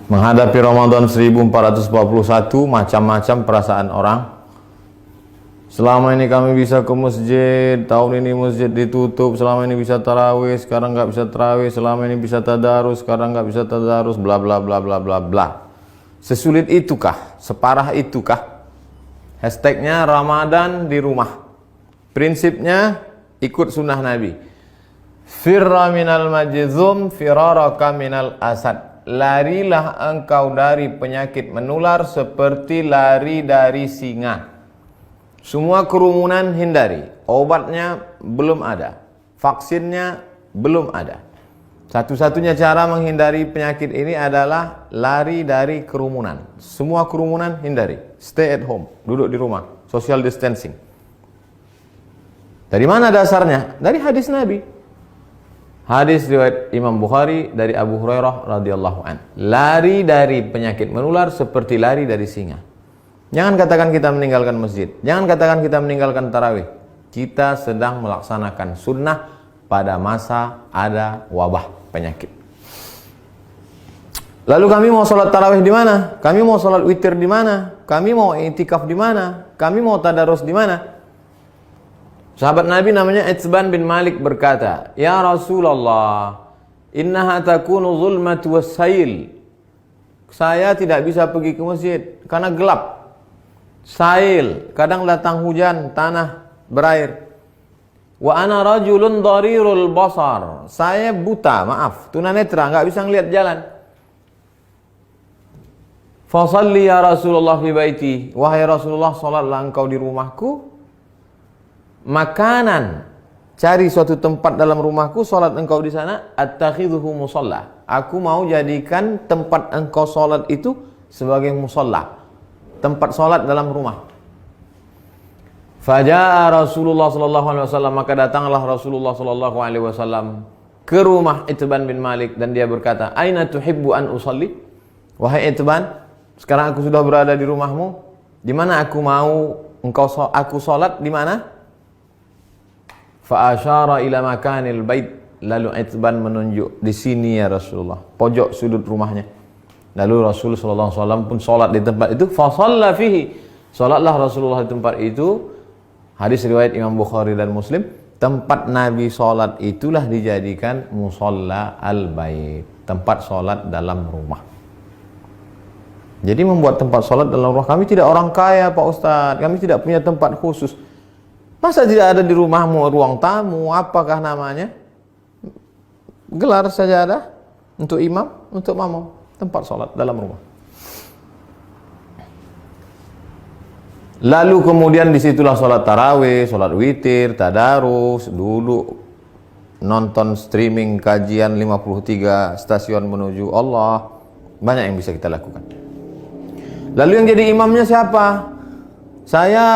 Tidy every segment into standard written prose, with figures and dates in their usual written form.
Menghadapi Ramadan 1441, macam-macam perasaan orang. Selama ini kami bisa ke masjid, tahun ini masjid ditutup. Selama ini bisa tarawih, sekarang nggak bisa tarawih. Selama ini bisa tadarus, sekarang nggak bisa tadarus. Bla bla bla bla bla bla. Sesulit itukah? Separah itukah? Hashtagnya Ramadan di rumah. Prinsipnya ikut sunnah Nabi. Firra minal majzum, firaraka minal asad. Larilah engkau dari penyakit menular seperti lari dari singa. Semua kerumunan hindari. Obatnya belum ada. Vaksinnya belum ada. Satu-satunya cara menghindari penyakit ini adalah lari dari kerumunan. Semua kerumunan hindari. Stay at home. Duduk di rumah. Social distancing. Dari mana dasarnya? Dari hadis Nabi. Hadis riwayat Imam Bukhari dari Abu Hurairah radhiyallahu an. Lari dari penyakit menular seperti lari dari singa. Jangan katakan kita meninggalkan masjid. Jangan katakan kita meninggalkan tarawih. Kita sedang melaksanakan sunnah pada masa ada wabah penyakit. Lalu kami mau sholat tarawih di mana? Kami mau sholat witir di mana? Kami mau i'tikaf di mana? Kami mau tadarus di mana? Sahabat Nabi namanya Itsban bin Malik berkata, "Ya Rasulullah, innaha takunu zulmatu wassail." Saya tidak bisa pergi ke masjid karena gelap. Sail, kadang datang hujan, tanah berair. Wa ana rajulun dharirul basar. Saya buta, maaf, tunanetra, enggak bisa ngelihat jalan. Fa shalli ya Rasulullah fi baiti. Wahai Rasulullah, salatlah engkau di rumahku. Makanan, cari suatu tempat dalam rumahku, salat engkau di sana. Attakhidhuhu musalla. Aku mau jadikan tempat engkau salat itu sebagai musalla, tempat salat dalam rumah. Faja'a Rasulullah sallallahu alaihi wasallam, maka datanglah Rasulullah sallallahu alaihi wasallam ke rumah Itban bin Malik dan dia berkata, "Aina tuhibbu an usalli?" Wahai Itban, sekarang aku sudah berada di rumahmu. Di mana aku mau aku salat di mana? Fa asyara ila makanil bait. Lalu Itban menunjuk, di sini ya Rasulullah, pojok sudut rumahnya. Lalu Rasul sallallahu alaihi wasallam pun salat di tempat itu. Fa shalla fihi. Salatlah Rasulullah di tempat itu. Hadis riwayat Imam Bukhari dan Muslim. Tempat Nabi salat itulah dijadikan musalla al-bait, tempat salat dalam rumah. Jadi membuat tempat salat dalam rumah. Kami tidak orang kaya, Pak Ustadz. Kami tidak punya tempat khusus. Masa tidak ada di rumahmu ruang tamu, apakah namanya? Gelar sajadah untuk imam, untuk makmum, tempat salat dalam rumah. Lalu kemudian disitulah salat tarawih, salat witir, tadarus, dulu nonton streaming kajian 53 stasiun menuju Allah. Banyak yang bisa kita lakukan. Lalu yang jadi imamnya siapa? Saya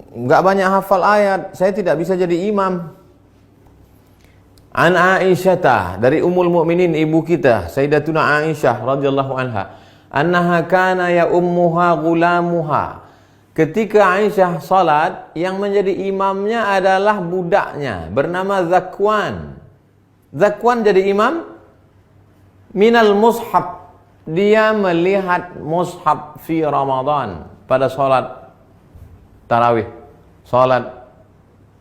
nggak banyak hafal ayat, saya tidak bisa jadi imam. An Aisyah, dari Ummul Mukminin, ibu kita Sayyidatuna Aisyah radhiyallahu anha, annaha kana ya ummuha gulamuha. Ketika Aisyah salat, yang menjadi imamnya adalah budaknya bernama Zakwan. Zakwan jadi imam minal mushaf. Dia melihat mushaf fi Ramadan pada salat tarawih, salat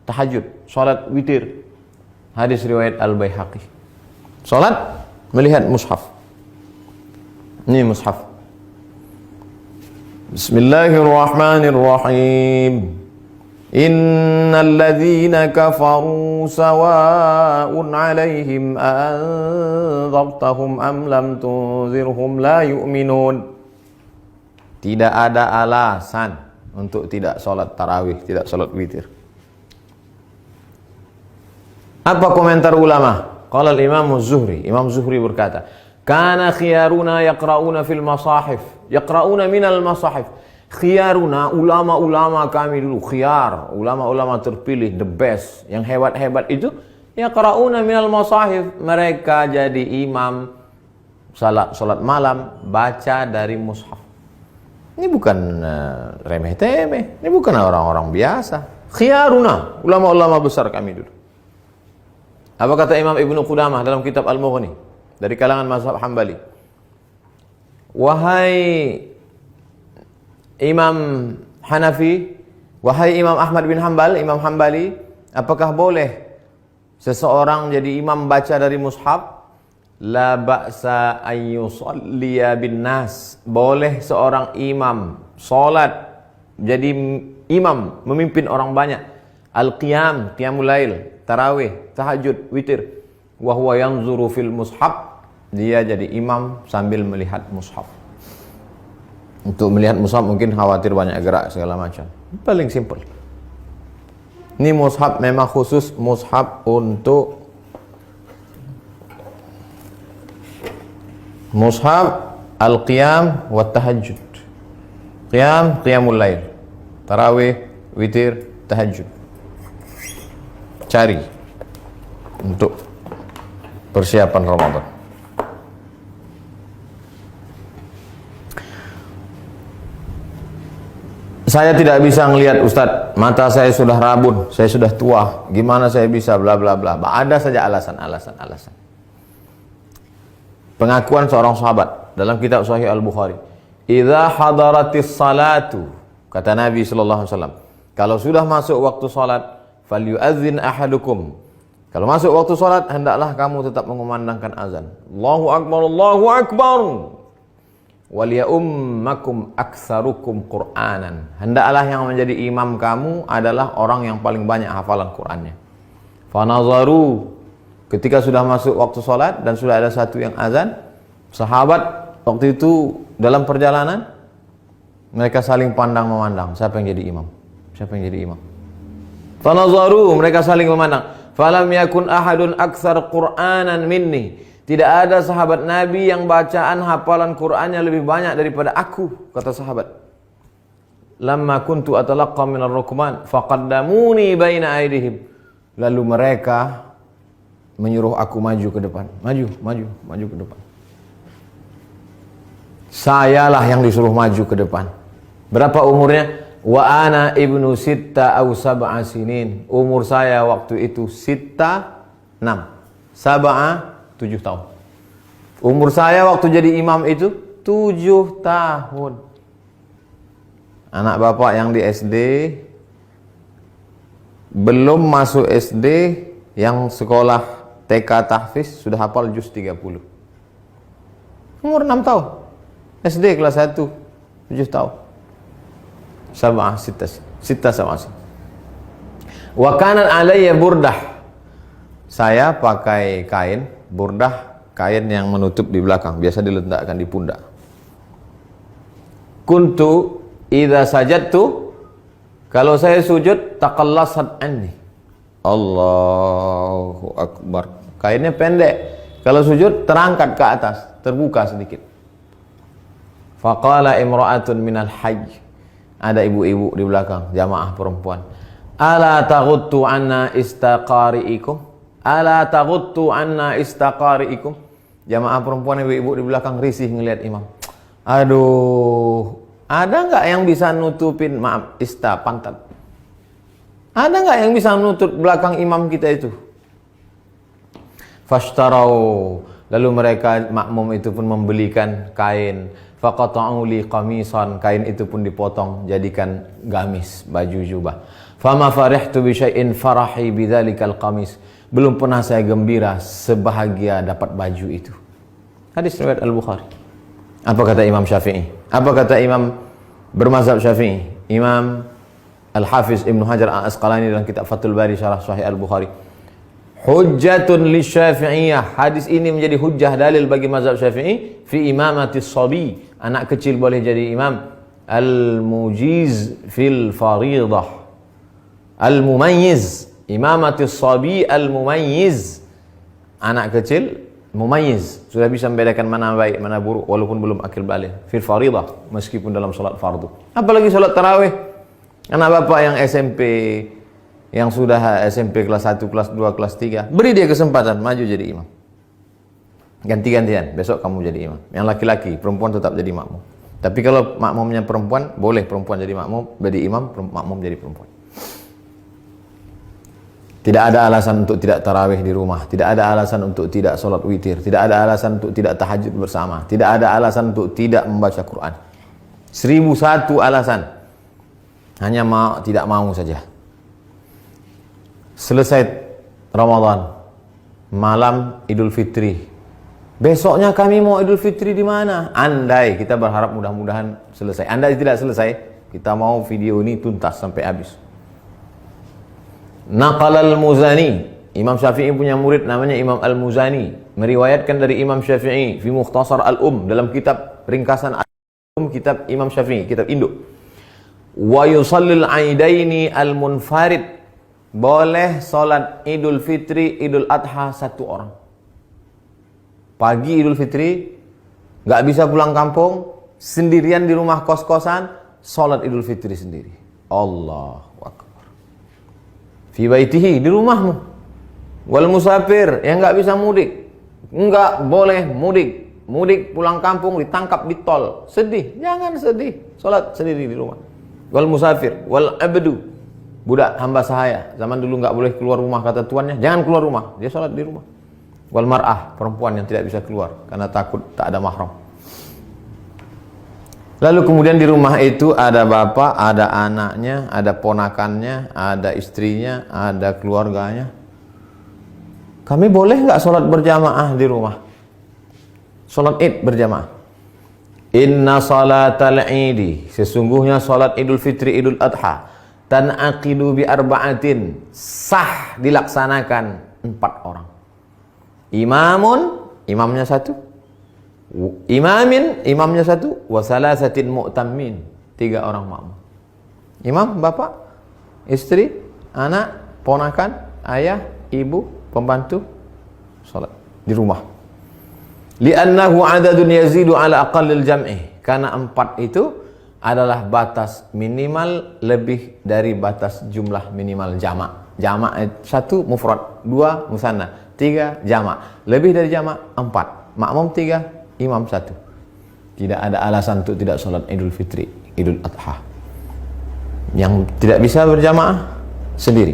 tahajud, salat witir. Hadis riwayat Al-Baihaqi. Salat melihat mushaf. Ini mushaf. Bismillahirrahmanirrahim. Innal ladzina kafaru sawa'un 'alaihim anzartahum am lam tunzirhum la yu'minun. Tidak ada alasan untuk tidak salat tarawih, tidak salat witir. Apa komentar ulama? Qala al-Imam Az-Zuhri. Imam Zuhri berkata, "Kana khiyaruna yaqra'una fil masahif." Yaqra'una minal masahif. Khiyaruna, ulama-ulama kami dulu, khiyar, ulama-ulama terpilih, the best, yang hebat-hebat itu, yaqra'una minal masahif. Mereka jadi imam salat malam, baca dari mushaf. Ini bukan remeh-temeh, ini bukan orang-orang biasa. Khiyaruna, ulama-ulama besar kami dulu. Apa kata Imam Ibnu Qudamah dalam kitab Al-Mughni dari kalangan mazhab Hambali? wahai Imam Hanafi, wahai Imam Ahmad bin Hanbal, Imam Hambali, apakah boleh seseorang jadi imam baca dari mushaf? La ba'sa an yusalliya bin nas. Boleh seorang imam salat jadi imam memimpin orang banyak. Al-qiyam, qiyamul lail, tarawih, tahajud, witir. Wa huwa yanzuru fil mushaf. Dia jadi imam sambil melihat mushaf. Untuk melihat mushaf mungkin khawatir banyak gerak segala macam. Paling simple. Ini mushaf memang khusus mushaf untuk mushaf al-qiyam wa tahajud. Qiyam, qiyamul lail. Tarawih, witir, tahajud. Cari untuk persiapan Ramadan. Saya tidak bisa ngelihat Ustadz, mata saya sudah rabun, saya sudah tua, gimana saya bisa bla bla bla. Ada saja alasan. Pengakuan seorang sahabat dalam kitab Sahih Al-Bukhari. Idza hadaratis salatu, kata Nabi sallallahu alaihi wasallam, kalau sudah masuk waktu salat, falyu'adzin ahadukum. Kalau masuk waktu salat, hendaklah kamu tetap mengumandangkan azan. Allahu akbar, Allahu akbar. Waliyummakum aktsarukum Qur'anan. Hendaklah yang menjadi imam kamu adalah orang yang paling banyak hafalan Qur'annya. Fanazaru, ketika sudah masuk waktu salat dan sudah ada satu yang azan, sahabat waktu itu dalam perjalanan mereka saling pandang memandang, siapa yang jadi imam? Siapa yang jadi imam? Fanazaru, mereka saling memandang. Falam yakun ahadun aktsar Qur'anan minni. Tidak ada sahabat Nabi yang bacaan hafalan Qur'annya lebih banyak daripada aku, kata sahabat. Lamma kuntu atalaqqa minar rukman faqaddamuni baina aydihim. Lalu mereka menyuruh aku maju ke depan. Maju ke depan. Sayalah yang disuruh maju ke depan. Berapa umurnya? Wa ana ibnu sitta aw sab'a sinin. Umur saya waktu itu sitta 6. Sab'a 7 tahun. Umur saya waktu jadi imam itu 7 tahun. Anak bapak yang di SD, belum masuk SD, yang sekolah TK tahfiz sudah hafal juz 30. Umur 6 tahun. SD kelas 1, 7 tahun. Sab'ah sitta sab'ah. Wa kana alayya burdah. Saya pakai kain burdah, kain yang menutup di belakang, biasa diletakkan di pundak. Kuntu idza sajadtu, kalau saya sujud, taqallasat anni. Allahu akbar. Kainnya pendek. Kalau sujud terangkat ke atas, terbuka sedikit. Faqala imra'atun minal hajj. Ada ibu-ibu di belakang, jamaah perempuan. Ala taghuttu anna istaqari'ikum? Ala taghuttu anna istaqari'ikum? Jamaah perempuan, ibu-ibu di belakang risih ngelihat imam. Aduh, ada nggak yang bisa nutupin, maaf, pantat? Ada nggak yang bisa nutup belakang imam kita itu? Fashtarau, lalu mereka makmum itu pun membelikan kain. Faqata'u li qamisan, kain itu pun dipotong jadikan gamis, baju jubah. Fama farihtu bi syai'in farahi bidzalikal qamis. Belum pernah saya gembira sebahagia dapat baju itu. Hadis riwayat Al-Bukhari. Apa kata Imam Syafi'i? Apa kata Imam bermazhab Syafi'i? Imam Al-Hafiz Ibnu Hajar Al-Asqalani dalam kitab Fathul Bari syarah Sahih Al-Bukhari. Hujjatun li Syafi'iyah. Hadis ini menjadi hujjah dalil bagi mazhab Syafi'i fi imamatis sabi. Anak kecil boleh jadi imam. Al-mujiz fil faridah. Al-mumayyiz. Imamatis sabi al-mumayyiz. Anak kecil mumayyiz, sudah bisa membedakan mana baik mana buruk walaupun belum akil balik. Fil faridah, meskipun dalam salat fardu. Apalagi salat tarawih. Anak bapak yang SMP, yang sudah SMP kelas 1, kelas 2, kelas 3, beri dia kesempatan maju jadi imam. Ganti-gantian, besok kamu jadi imam. Yang laki-laki, perempuan tetap jadi makmum. Tapi kalau makmumnya perempuan, boleh perempuan jadi makmum, jadi imam, makmum jadi perempuan. Tidak ada alasan untuk tidak tarawih di rumah. Tidak ada alasan untuk tidak sholat witir. Tidak ada alasan untuk tidak tahajud bersama. Tidak ada alasan untuk tidak membaca Quran. 1001 alasan. Hanya tidak mau saja. Selesai Ramadan, malam Idul Fitri. Besoknya kami mau Idul Fitri di mana? Andai, kita berharap mudah-mudahan selesai. Andai tidak selesai, kita mau video ini tuntas sampai habis. Naqal al-Muzani, Imam Syafi'i punya murid namanya Imam al-Muzani, meriwayatkan dari Imam Syafi'i fi Mukhtasar al-Um, dalam kitab ringkasan al-Um, kitab Imam Syafi'i, kitab induk. Wa yusallil aidaini al-munfarid, boleh salat Idul Fitri, Idul Adha satu orang. Pagi Idul Fitri, nggak bisa pulang kampung, sendirian di rumah kos-kosan, salat Idul Fitri sendiri. Allahu Akbar. Fi baitihi, di rumahmu. Wal musafir, yang nggak bisa mudik, nggak boleh mudik. Mudik pulang kampung ditangkap di tol, sedih. Jangan sedih, salat sendiri di rumah. Wal musafir, wal abdu, budak hamba sahaya. Zaman dulu nggak boleh keluar rumah kata tuannya, jangan keluar rumah, dia salat di rumah. Wal mar'ah, perempuan yang tidak bisa keluar karena takut tak ada mahram. Lalu kemudian di rumah itu ada bapak, ada anaknya, ada ponakannya, ada istrinya, ada keluarganya. Kami boleh nggak sholat berjamaah di rumah? Sholat Id berjamaah. Inna salatal idi, sesungguhnya sholat Idul Fitri, Idul Adha, tan'aqidu bi arba'atin, sah dilaksanakan 4 orang. Imamun, imamnya 1. Imamin, imamnya 1, wa salasatin mu'tammin, 3 orang makmum. Imam, bapak, istri, anak, ponakan, ayah, ibu, pembantu, salat di rumah. Li'annahu adadun yazidu ala aqallil jam'i, karena 4 itu adalah batas minimal lebih dari batas jumlah minimal jamak. Jamak 1 mufrad, 2 musanna, 3 jamak. Lebih dari jamak 4, makmum 3, imam 1. Tidak ada alasan untuk tidak sholat Idul Fitri, Idul Adha. Yang tidak bisa berjamaah sendiri.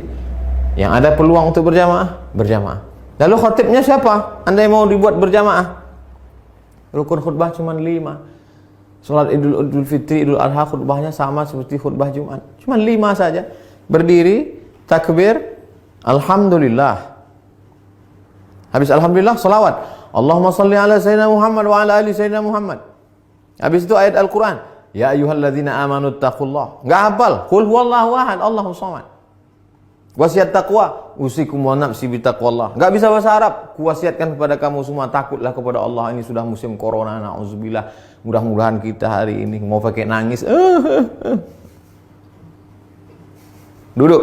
Yang ada peluang untuk berjamaah, berjamaah. Lalu khatibnya siapa? Andai mau dibuat berjamaah, rukun khutbah cuma 5. Sholat Idul Fitri, Idul Adha khutbahnya sama seperti khutbah Jumat, cuma 5 saja. Berdiri, takbir, alhamdulillah. Habis alhamdulillah, salawat. Allahumma salli ala sayyidina Muhammad wa ala ali sayyidina Muhammad. Habis itu ayat Al-Quran. Ya ayyuhalladzina amanu taqullah. Enggak hafal. Qul huwallahu ahad, Allahus samad. Wasiat taqwa, usikum wa nafsi bi taqwallah. Enggak bisa bahasa Arab. Kuwasiatkan kepada kamu semua, takutlah kepada Allah. Ini sudah musim corona, nauzubillah. Mudah-mudahan kita hari ini mau pakai nangis. Duduk.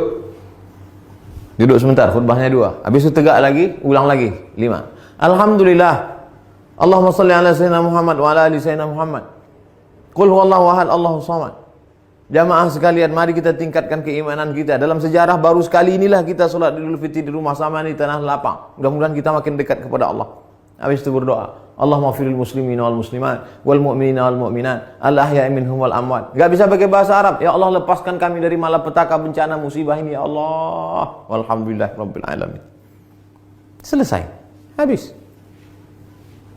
Duduk sebentar, khutbahnya 2. Habis itu tegak lagi, ulang lagi 5. Alhamdulillah. Allahumma salli ala sayyidina Muhammad wa ala ali sayyidina Muhammad. Qul huwallahu ahad, Allahus samad. Jamaah sekalian, mari kita tingkatkan keimanan kita. Dalam sejarah baru sekali inilah kita sholat Idul Fitri di rumah sama di tanah lapang. Mudah-mudahan kita makin dekat kepada Allah. Habis itu berdoa. Allahumma firil muslimin wal muslimat wal mu'minina wal mu'minat al ahya'i minhum wal amwat. Enggak bisa pakai bahasa Arab. Ya Allah, lepaskan kami dari malapetaka bencana musibah ini ya Allah. Walhamdulillah rabbil alamin. Selesai. Habis.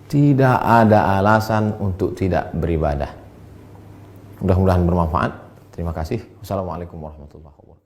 Tidak ada alasan untuk tidak beribadah. Mudah-mudahan bermanfaat. Terima kasih. Wassalamualaikum warahmatullahi wabarakatuh.